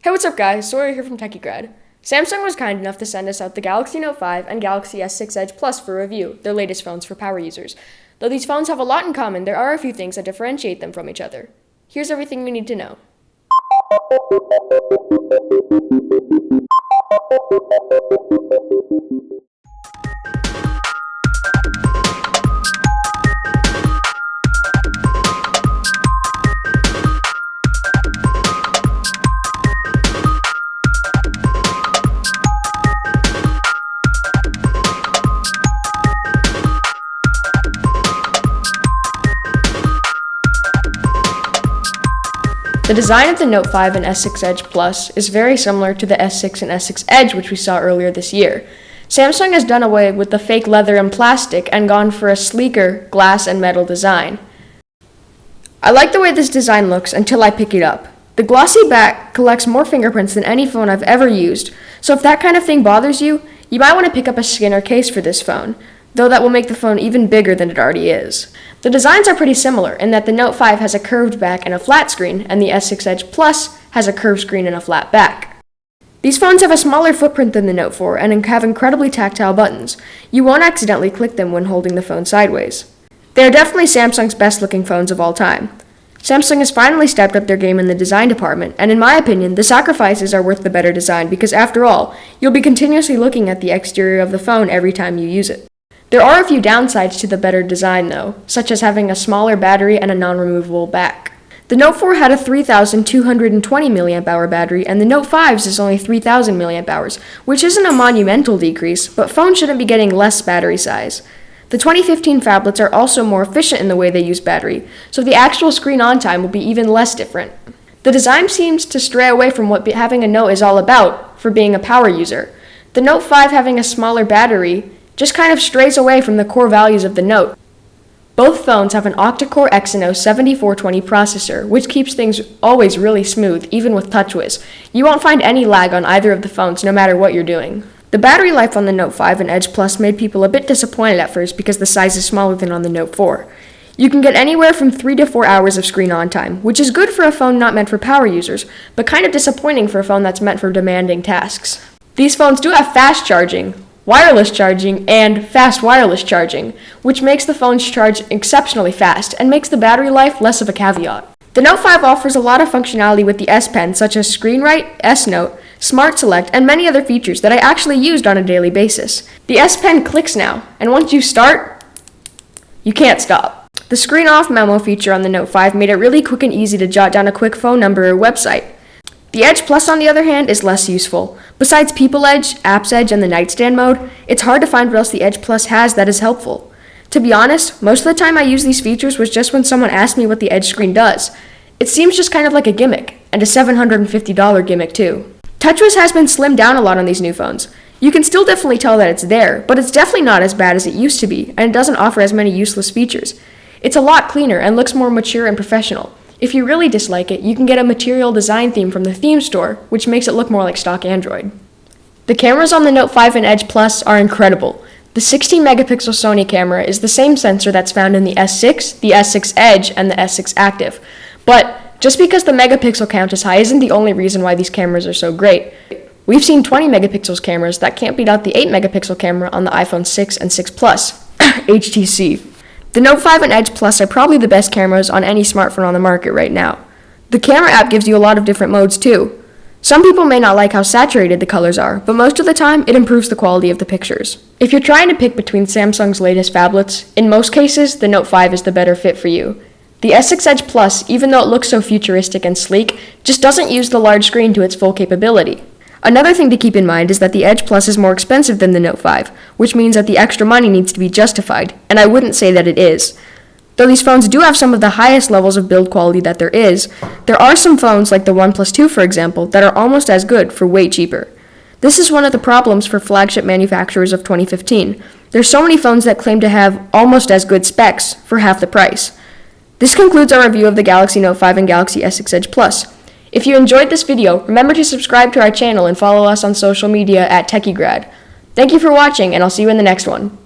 Hey, what's up guys? Sawyer here from TechieGrad. Samsung was kind enough to send us out the Galaxy Note 5 and Galaxy S6 Edge Plus for review, their latest phones for power users. Though these phones have a lot in common, there are a few things that differentiate them from each other. Here's everything you need to know. The design of the Note 5 and S6 Edge Plus is very similar to the S6 and S6 Edge which we saw earlier this year. Samsung has done away with the fake leather and plastic and gone for a sleeker glass and metal design. I like the way this design looks until I pick it up. The glossy back collects more fingerprints than any phone I've ever used, so if that kind of thing bothers you, you might want to pick up a skinner case for this phone, though that will make the phone even bigger than it already is. The designs are pretty similar in that the Note 5 has a curved back and a flat screen, and the S6 Edge Plus has a curved screen and a flat back. These phones have a smaller footprint than the Note 4 and have incredibly tactile buttons. You won't accidentally click them when holding the phone sideways. They are definitely Samsung's best looking phones of all time. Samsung has finally stepped up their game in the design department, and in my opinion, the sacrifices are worth the better design because after all, you'll be continuously looking at the exterior of the phone every time you use it. There are a few downsides to the better design though, such as having a smaller battery and a non-removable back. The Note 4 had a 3,220 mAh battery and the Note 5's is only 3,000 mAh, which isn't a monumental decrease, but phones shouldn't be getting less battery size. The 2015 phablets are also more efficient in the way they use battery, so the actual screen on time will be even less different. The design seems to stray away from what having a Note is all about for being a power user. The Note 5 having a smaller battery just kind of strays away from the core values of the Note. Both phones have an octa-core Exynos 7420 processor, which keeps things always really smooth, even with TouchWiz. You won't find any lag on either of the phones, no matter what you're doing. The battery life on the Note 5 and Edge Plus made people a bit disappointed at first because the size is smaller than on the Note 4. You can get anywhere from 3 to 4 hours of screen on time, which is good for a phone not meant for power users, but kind of disappointing for a phone that's meant for demanding tasks. These phones do have fast charging, wireless charging, and fast wireless charging, which makes the phones charge exceptionally fast and makes the battery life less of a caveat. The Note 5 offers a lot of functionality with the S Pen, such as Screen Write, S Note, Smart Select, and many other features that I actually used on a daily basis. The S Pen clicks now, and once you start, you can't stop. The Screen Off memo feature on the Note 5 made it really quick and easy to jot down a quick phone number or website. The Edge Plus, on the other hand, is less useful. Besides People Edge, Apps Edge, and the Nightstand mode, it's hard to find what else the Edge Plus has that is helpful. To be honest, most of the time I use these features was just when someone asked me what the Edge screen does. It seems just kind of like a gimmick, and a $750 gimmick too. TouchWiz has been slimmed down a lot on these new phones. You can still definitely tell that it's there, but it's definitely not as bad as it used to be, and it doesn't offer as many useless features. It's a lot cleaner and looks more mature and professional. If you really dislike it, you can get a material design theme from the theme store, which makes it look more like stock Android. The cameras on the Note 5 and Edge Plus are incredible. The 16-megapixel Sony camera is the same sensor that's found in the S6, the S6 Edge, and the S6 Active. But just because the megapixel count is high isn't the only reason why these cameras are so great. We've seen 20 megapixels cameras that can't beat out the 8-megapixel camera on the iPhone 6 and 6 Plus, HTC. The Note 5 and Edge Plus are probably the best cameras on any smartphone on the market right now. The camera app gives you a lot of different modes too. Some people may not like how saturated the colors are, but most of the time it improves the quality of the pictures. If you're trying to pick between Samsung's latest phablets, in most cases the Note 5 is the better fit for you. The S6 Edge Plus, even though it looks so futuristic and sleek, just doesn't use the large screen to its full capability. Another thing to keep in mind is that the Edge Plus is more expensive than the Note 5, which means that the extra money needs to be justified, and I wouldn't say that it is. Though these phones do have some of the highest levels of build quality that there is, there are some phones like the OnePlus 2 for example that are almost as good for way cheaper. This is one of the problems for flagship manufacturers of 2015. There's so many phones that claim to have almost as good specs for half the price. This concludes our review of the Galaxy Note 5 and Galaxy S6 Edge Plus. If you enjoyed this video, remember to subscribe to our channel and follow us on social media at TechieGrad. Thank you for watching, and I'll see you in the next one.